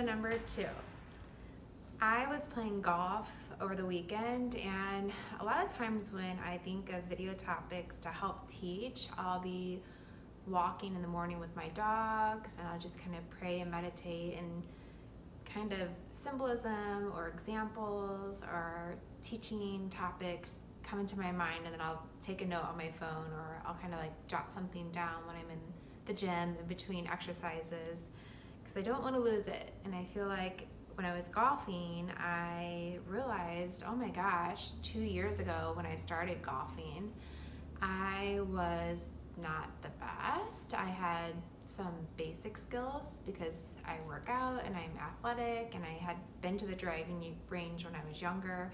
number 2. I was playing golf over the weekend, and a lot of times when I think of video topics to help teach, I'll be walking in the morning with my dogs, and I'll just kind of pray and meditate, and kind of symbolism or examples or teaching topics come into my mind, and then I'll take a note on my phone, or I'll kind of like jot something down when I'm in the gym in between exercises, because I don't want to lose it. And I feel like when I was golfing, I realized, oh my gosh, 2 years ago when I started golfing, I was not the best. I had some basic skills because I work out and I'm athletic, and I had been to the driving range when I was younger,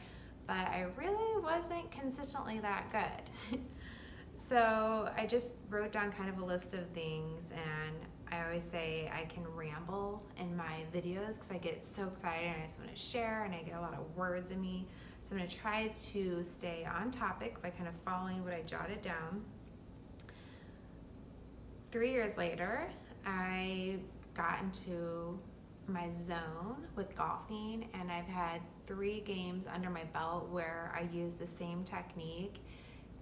but I really wasn't consistently that good. So I just wrote down kind of a list of things, and I always say I can ramble in my videos because I get so excited and I just want to share, and I get a lot of words in me. So I'm going to try to stay on topic by kind of following what I jotted down. 3 years later, I got into my zone with golfing, and I've had 3 games under my belt where I use the same technique,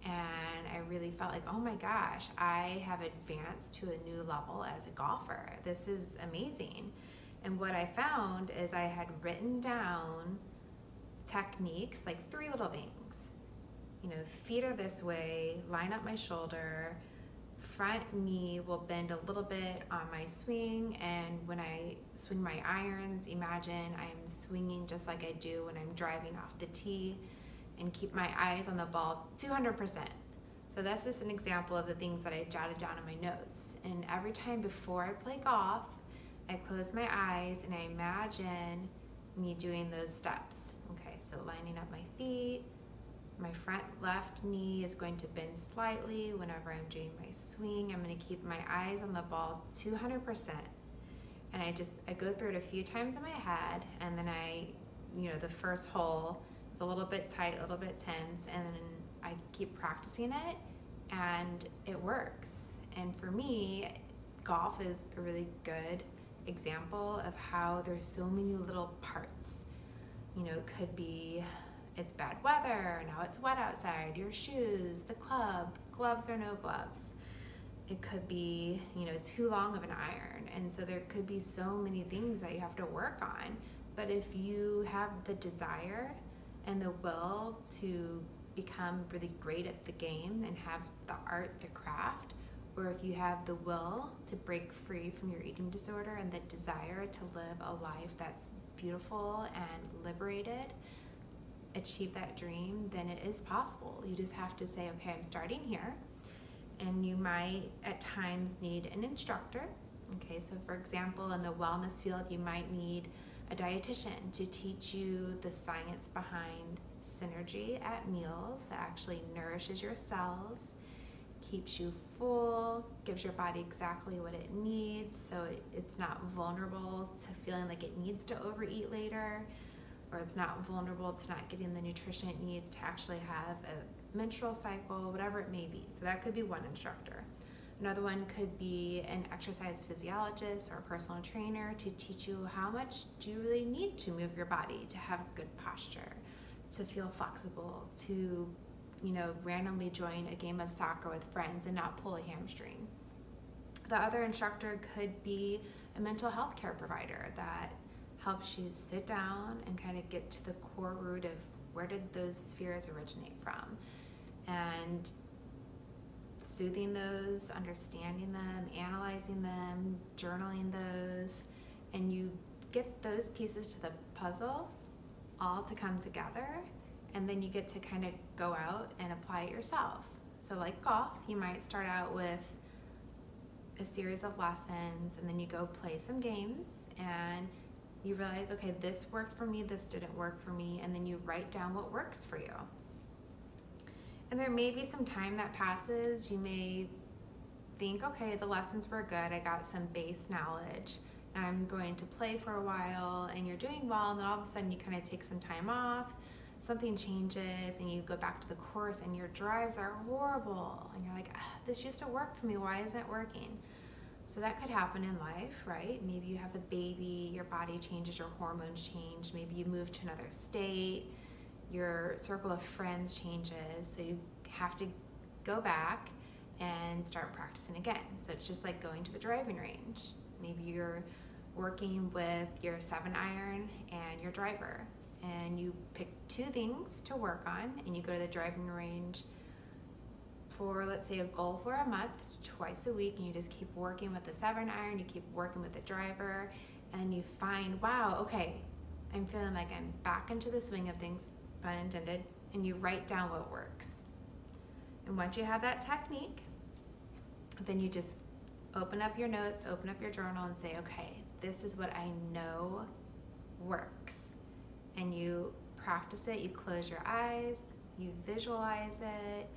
and I really felt like, oh my gosh, I have advanced to a new level as a golfer. This is amazing. And what I found is I had written down techniques, like 3 little things. You know, feet are this way, line up my shoulder, front knee will bend a little bit on my swing, and when I swing my irons, imagine I'm swinging just like I do when I'm driving off the tee, and keep my eyes on the ball 200%. So that's just an example of the things that I jotted down in my notes. And every time before I play golf, I close my eyes and I imagine me doing those steps. Okay, so lining up my feet, my front left knee is going to bend slightly whenever I'm doing my swing. I'm going to keep my eyes on the ball 200%. And I go through it a few times in my head, and then the first hole is a little bit tight, a little bit tense, and then I keep practicing it, and it works. And for me, golf is a really good example of how there's so many little parts. You know, it could be it's bad weather, now it's wet outside, your shoes, the club, gloves or no gloves. It could be, too long of an iron. And so there could be so many things that you have to work on. But if you have the desire and the will to become really great at the game and have the art, the craft, or if you have the will to break free from your eating disorder and the desire to live a life that's beautiful and liberated, achieve that dream, then it is possible. You just have to say, okay, I'm starting here. And you might at times need an instructor. Okay, so for example, in the wellness field, you might need a dietitian to teach you the science behind synergy at meals that actually nourishes your cells, keeps you full, gives your body exactly what it needs, so it's not vulnerable to feeling like it needs to overeat later, or it's not vulnerable to not getting the nutrition it needs to actually have a menstrual cycle, whatever it may be. So that could be one instructor. Another one could be an exercise physiologist or a personal trainer to teach you how much do you really need to move your body to have good posture, to feel flexible, to randomly join a game of soccer with friends and not pull a hamstring. The other instructor could be a mental health care provider that helps you sit down and kind of get to the core root of where did those fears originate from, and soothing those, understanding them, analyzing them, journaling those, and you get those pieces to the puzzle all to come together, and then you get to kind of go out and apply it yourself. So like golf, you might start out with a series of lessons, and then you go play some games, and you realize, okay, this worked for me, this didn't work for me, and then you write down what works for you. And there may be some time that passes. You may think, okay, the lessons were good, I got some base knowledge, now I'm going to play for a while, and you're doing well, and then all of a sudden you kind of take some time off, something changes, and you go back to the course, and your drives are horrible, and you're like, this used to work for me, why isn't it working? So that could happen in life, right? Maybe you have a baby, your body changes, your hormones change, maybe you move to another state, your circle of friends changes, so you have to go back and start practicing again. So it's just like going to the driving range. Maybe you're working with your 7-iron and your driver, and you pick 2 things to work on, and you go to the driving range for, let's say, a goal for a month, twice a week, and you just keep working with the 7-iron, you keep working with the driver, and you find, wow, okay, I'm feeling like I'm back into the swing of things, pun intended, and you write down what works. And once you have that technique, then you just open up your notes, open up your journal, and say, okay, this is what I know works. And you practice it, you close your eyes, you visualize it,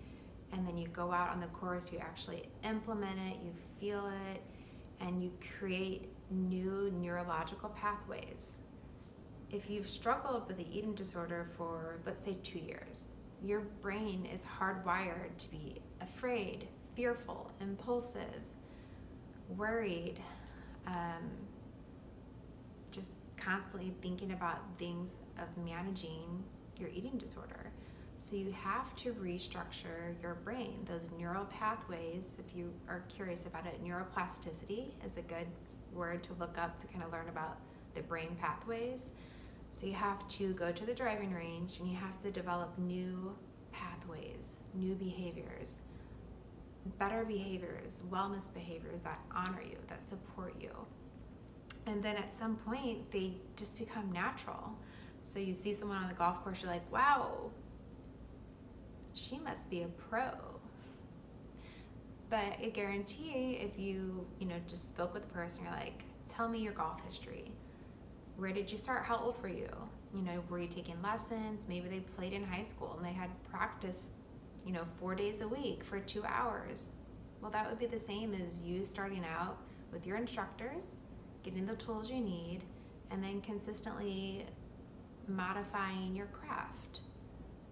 and then you go out on the course, you actually implement it, you feel it, and you create new neurological pathways. If you've struggled with the eating disorder for, let's say, 2 years, your brain is hardwired to be afraid, fearful, impulsive, worried, just constantly thinking about things of managing your eating disorder. So you have to restructure your brain. Those neural pathways, if you are curious about it, neuroplasticity is a good word to look up to kind of learn about the brain pathways. So you have to go to the driving range and you have to develop new pathways, new behaviors, better behaviors, wellness behaviors that honor you, that support you. And then at some point, they just become natural. So you see someone on the golf course, you're like, wow, she must be a pro. But I guarantee if you just spoke with a person, you're like, tell me your golf history. Where did you start? How old were you? Were you taking lessons? Maybe they played in high school and they had practice, 4 days a week for 2 hours. Well, that would be the same as you starting out with your instructors, getting the tools you need, and then consistently modifying your craft,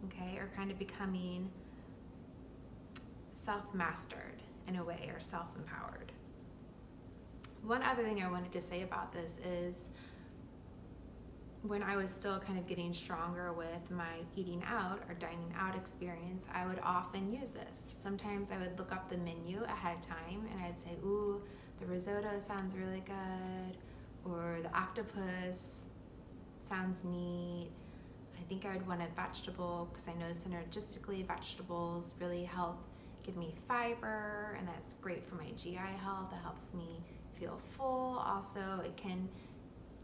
okay? Or kind of becoming self-mastered in a way, or self-empowered. One other thing I wanted to say about this is when I was still kind of getting stronger with my eating out or dining out experience, I would often use this. Sometimes I would look up the menu ahead of time and I'd say, ooh, the risotto sounds really good, or the octopus sounds neat. I think I would want a vegetable because I know synergistically vegetables really help give me fiber, and that's great for my GI health. It helps me feel full. Also, it can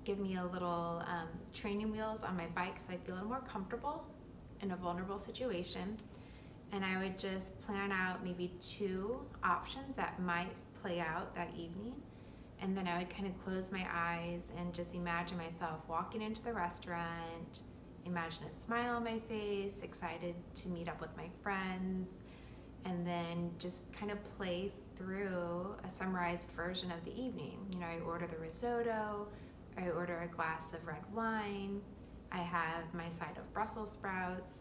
give me a little training wheels on my bike so I feel a little more comfortable in a vulnerable situation. And I would just plan out maybe 2 options that might play out that evening. And then I would kind of close my eyes and just imagine myself walking into the restaurant, imagine a smile on my face, excited to meet up with my friends, and then just kind of play through a summarized version of the evening. I order the risotto, I order a glass of red wine, I have my side of Brussels sprouts,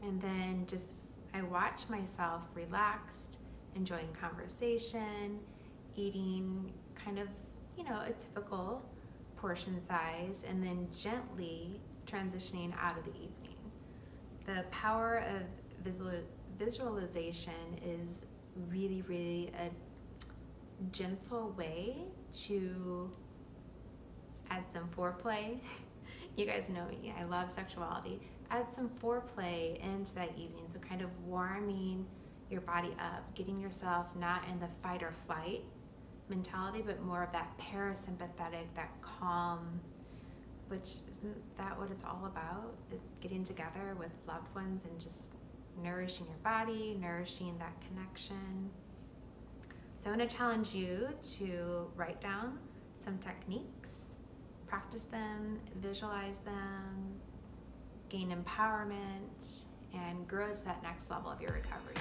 and then just I watch myself relaxed, enjoying conversation, eating kind of, a typical portion size, and then gently transitioning out of the evening. The power of visualization is really, really a gentle way to add some foreplay. You guys know me, I love sexuality. Add some foreplay into that evening, so kind of warming your body up, getting yourself not in the fight or flight mentality, but more of that parasympathetic, that calm, which isn't that what it's all about? Getting together with loved ones and just nourishing your body, nourishing that connection. So I'm going to challenge you to write down some techniques, practice them, visualize them, gain empowerment, and grow to that next level of your recovery.